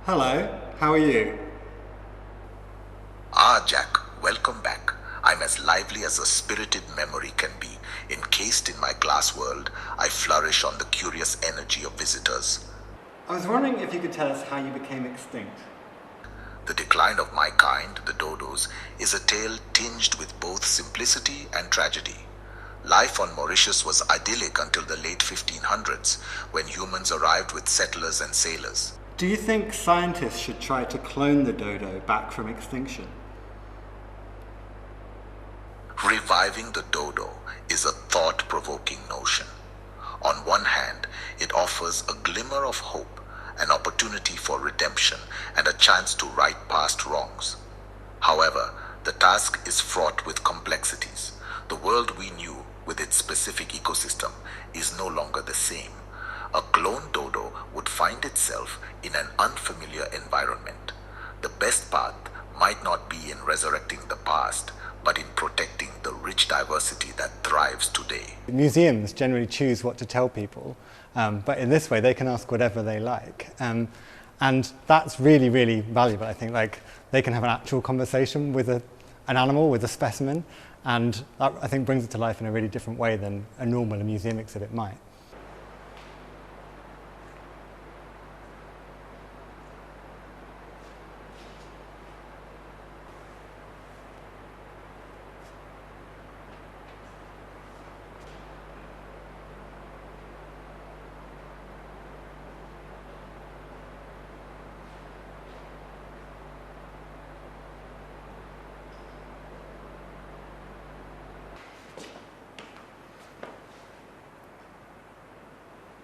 Hello, how are you? Ah, Jack, welcome back. I'm as lively as a spirited memory can be. Encased in my glass world, I flourish on the curious energy of visitors. I was wondering if you could tell us how you became extinct. The decline of my kind, the dodos, is a tale tinged with both simplicity and tragedy. Life on Mauritius was idyllic until the late 1500s, when humans arrived with settlers and sailors. Do you think scientists should try to clone the dodo back from extinction? Reviving the dodo is a thought-provoking notion. On one hand, it offers a glimmer of hope, an opportunity for redemption, and a chance to right past wrongs. However, the task is fraught with complexities. The world we knew, with its specific ecosystem, is no longer the same. A clone dodo would find itself in an unfamiliar environment. The best path might not be in resurrecting the past, but in protecting the rich diversity that thrives today. Museums generally choose what to tell people, but in this way they can ask whatever they like. And that's really, really valuable, I think. Like, they can have an actual conversation with an animal, with a specimen, and that, I think, brings it to life in a really different way than a normal museum exhibit might.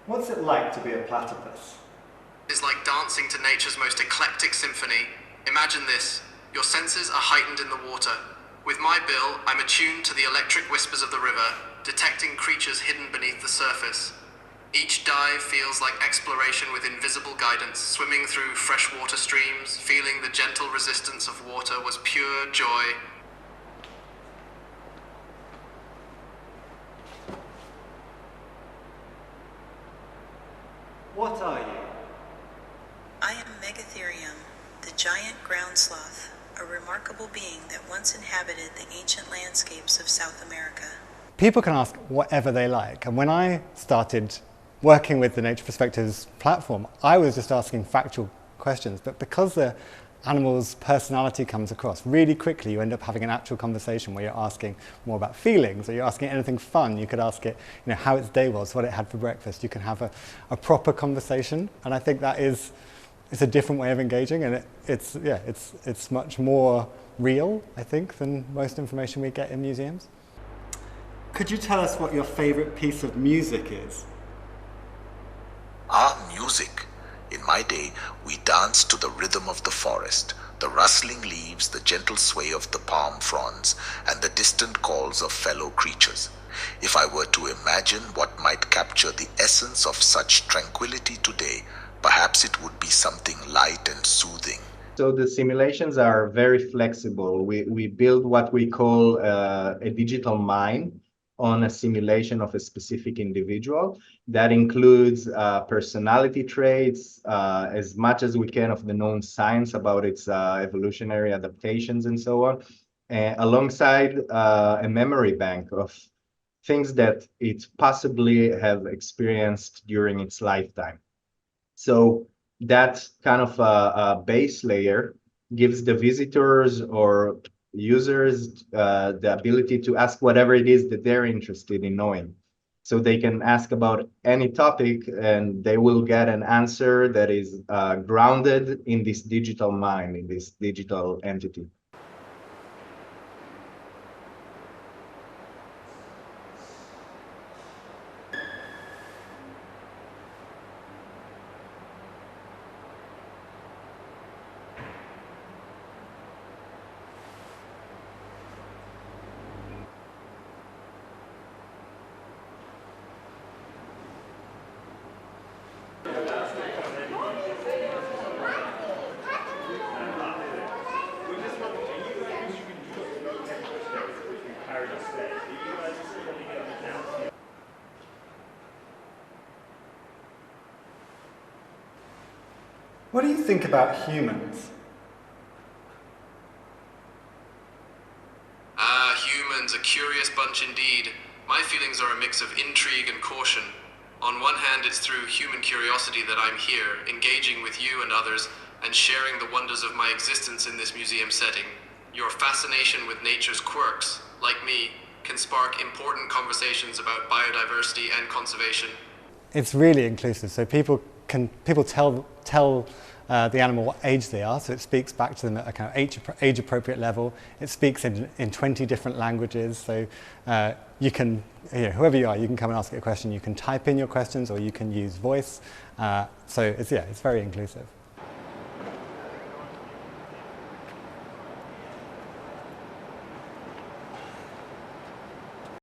What's it like to be a platypus? Is like dancing to nature's most eclectic symphony. Imagine this. Your senses are heightened in the water. With my bill, I'm attuned to the electric whispers of the river, detecting creatures hidden beneath the surface. Each dive feels like exploration with invisible guidance, swimming through freshwater streams, feeling the gentle resistance of water was pure joy. What are you? I am Megatherium, the giant ground sloth, a remarkable being that once inhabited the ancient landscapes of South America. People can ask whatever they like, and when I started working with the Nature Perspectives platform, I was just asking factual questions, but because the animal's personality comes across really quickly, you end up having an actual conversation where you're asking more about feelings, or you're asking anything fun. You could ask it, how its day was, what it had for breakfast. You can have a proper conversation, and I think that it's a different way of engaging, and it's much more real, I think, than most information we get in museums. Could you tell us what your favorite piece of music is? Ah, music. In my day, we danced to the rhythm of the forest, the rustling leaves, the gentle sway of the palm fronds, and the distant calls of fellow creatures. If I were to imagine what might capture the essence of such tranquility today, perhaps it would be something light and soothing. So the simulations are very flexible. We build what we call a digital mind on a simulation of a specific individual. That includes personality traits, as much as we can of the known science about its evolutionary adaptations and so on, alongside a memory bank of things that it possibly have experienced during its lifetime. So that kind of a base layer gives the visitors or users the ability to ask whatever it is that they're interested in knowing. So they can ask about any topic and they will get an answer that is grounded in this digital mind, in this digital entity. What do you think about humans? Humans, a curious bunch indeed. My feelings are a mix of intrigue and caution. On one hand, it's through human curiosity that I'm here, engaging with you and others, and sharing the wonders of my existence in this museum setting. Your fascination with nature's quirks, like me, can spark important conversations about biodiversity and conservation. It's really inclusive, so people tell the animal what age they are, so it speaks back to them at a kind of age-appropriate level. It speaks in 20 different languages, so you can, whoever you are, you can come and ask it a question. You can type in your questions, or you can use voice. So it's very inclusive.